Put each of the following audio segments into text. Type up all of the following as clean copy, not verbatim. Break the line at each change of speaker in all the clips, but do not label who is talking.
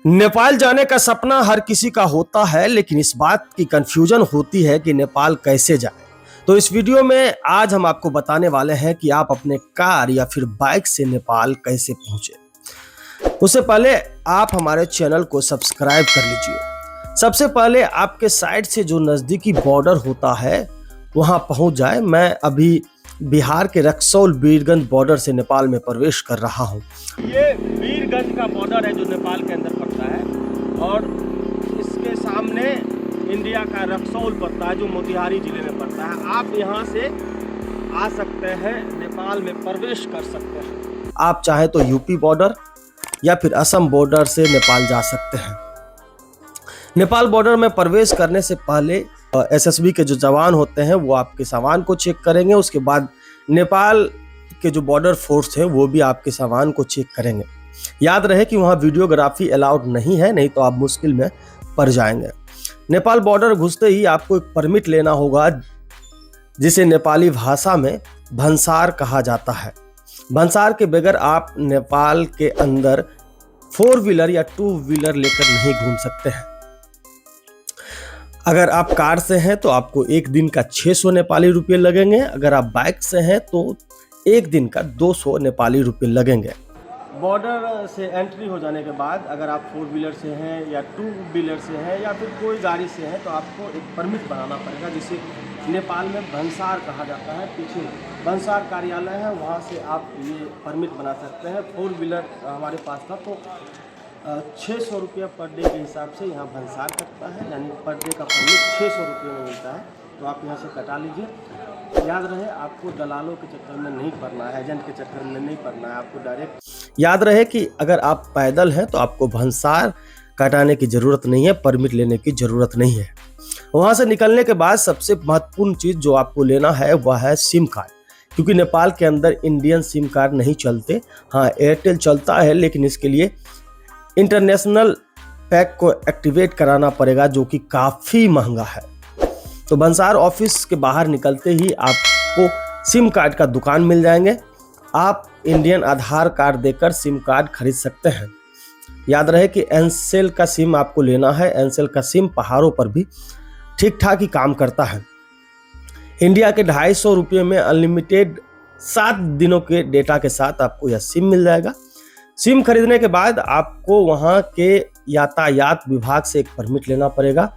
नेपाल जाने का सपना हर किसी का होता है, लेकिन इस बात की कंफ्यूजन होती है कि नेपाल कैसे जाए। तो इस वीडियो में आज हम आपको बताने वाले हैं कि आप अपने कार या फिर बाइक से नेपाल कैसे पहुंचे। उससे पहले आप हमारे चैनल को सब्सक्राइब कर लीजिए। सबसे पहले आपके साइड से जो नज़दीकी बॉर्डर होता है वहां पहुंच जाए। मैं अभी बिहार के रक्सौल वीरगंज बॉर्डर से नेपाल में प्रवेश कर रहा हूं। ये वीरगंज का बॉर्डर है जो नेपाल के अंदर पड़ता है, और इसके सामने इंडिया का रक्सौल पड़ता है जो मोतिहारी जिले में पड़ता है। आप यहां से आ सकते हैं, नेपाल में प्रवेश कर सकते हैं। आप चाहे तो यूपी बॉर्डर या फिर असम बॉर्डर से नेपाल जा सकते हैं। नेपाल बॉर्डर में प्रवेश करने से पहले एसएसबी के जो जवान होते हैं वो आपके सामान को चेक करेंगे। उसके बाद नेपाल के जो बॉर्डर फोर्स है वो भी आपके सामान को चेक करेंगे। याद रहे कि वहाँ वीडियोग्राफी अलाउड नहीं है, नहीं तो आप मुश्किल में पड़ जाएंगे। नेपाल बॉर्डर घुसते ही आपको एक परमिट लेना होगा जिसे नेपाली भाषा में भंसार कहा जाता है। भंसार के बगैर आप नेपाल के अंदर 4 व्हीलर या 2 व्हीलर लेकर नहीं घूम सकते हैं। अगर आप कार से हैं तो आपको एक दिन का 600 नेपाली रुपये लगेंगे। अगर आप बाइक से हैं तो एक दिन का 200 नेपाली रुपये लगेंगे। बॉर्डर से एंट्री हो जाने के बाद अगर आप 4 व्हीलर से हैं या 2 व्हीलर से हैं या फिर कोई गाड़ी से हैं तो आपको एक परमिट बनाना पड़ेगा जिसे नेपाल में भंसार कहा जाता है। पीछे भंसार कार्यालय है, वहाँ से आप ये परमिट बना सकते हैं। 4 व्हीलर हमारे पास था तो 600 रुपया पर डे के हिसाब से यहाँ भंसार कटता है, यानी पर डे का परमिट 600 रुपये में मिलता है। तो आप यहाँ से कटा लीजिए। याद रहे आपको दलालों के चक्कर में नहीं पड़ना है, एजेंट के चक्कर में नहीं पड़ना है। आपको डायरेक्ट याद रहे कि अगर आप पैदल हैं तो आपको भंसार कटाने की ज़रूरत नहीं है, परमिट लेने की ज़रूरत नहीं है। वहाँ से निकलने के बाद सबसे महत्वपूर्ण चीज़ जो आपको लेना है वह है सिम कार्ड, क्योंकि नेपाल के अंदर इंडियन सिम कार्ड नहीं चलते। हाँ, एयरटेल चलता है, लेकिन इसके लिए इंटरनेशनल पैक को एक्टिवेट कराना पड़ेगा जो कि काफ़ी महंगा है। तो भंसार ऑफिस के बाहर निकलते ही आपको सिम कार्ड का दुकान मिल जाएंगे। आप इंडियन आधार कार्ड देकर सिम कार्ड खरीद सकते हैं। याद रहे कि एनसेल का सिम आपको लेना है। एनसेल का सिम पहाड़ों पर भी ठीक ठाक ही काम करता है। इंडिया के 250 रुपये में अनलिमिटेड 7 दिनों के डेटा के साथ आपको यह सिम मिल जाएगा। सिम खरीदने के बाद आपको वहाँ के यातायात विभाग से एक परमिट लेना पड़ेगा।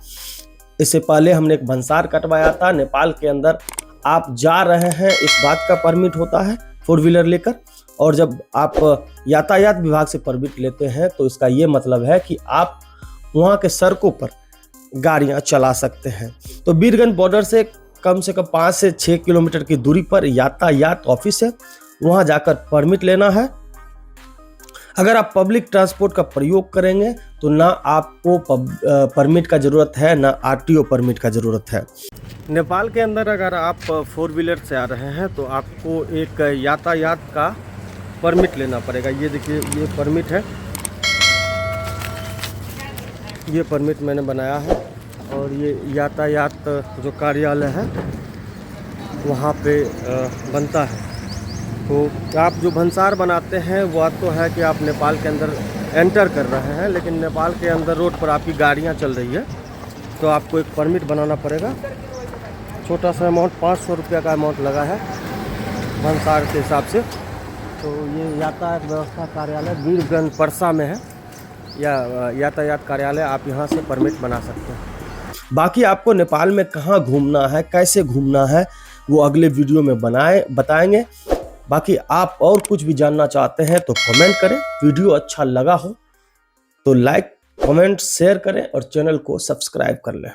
इससे पहले हमने एक भंसार कटवाया था। नेपाल के अंदर आप जा रहे हैं इस बात का परमिट होता है 4 व्हीलर लेकर, और जब आप यातायात विभाग से परमिट लेते हैं तो इसका ये मतलब है कि आप वहाँ के सड़कों पर गाड़ियाँ चला सकते हैं। तो वीरगंज बॉर्डर से कम 5 से 6 किलोमीटर की दूरी पर यातायात ऑफिस है, वहाँ जाकर परमिट लेना है। अगर आप पब्लिक ट्रांसपोर्ट का प्रयोग करेंगे तो ना आपको परमिट का ज़रूरत है, ना आरटीओ परमिट का ज़रूरत है। नेपाल के अंदर अगर आप 4 व्हीलर से आ रहे हैं तो आपको एक यातायात का परमिट लेना पड़ेगा। ये देखिए, ये परमिट है, ये परमिट मैंने बनाया है, और ये यातायात जो कार्यालय है वहाँ पे बनता है। तो आप जो भंसार बनाते हैं वह तो है कि आप नेपाल के अंदर एंटर कर रहे हैं, लेकिन नेपाल के अंदर रोड पर आपकी गाड़ियाँ चल रही है तो आपको एक परमिट बनाना पड़ेगा। छोटा सा अमाउंट 500 रुपया का अमाउंट लगा है भंसार के हिसाब से। तो ये यातायात व्यवस्था कार्यालय वीरगंज परसा में है, या यातायात कार्यालय, आप यहाँ से परमिट बना सकते हैं। बाकी आपको नेपाल में कहाँ घूमना है, कैसे घूमना है, वो अगले वीडियो में बताएंगे। बाकी आप और कुछ भी जानना चाहते हैं तो कमेंट करें। वीडियो अच्छा लगा हो तो लाइक, कमेंट, शेयर करें और चैनल को सब्सक्राइब कर लें।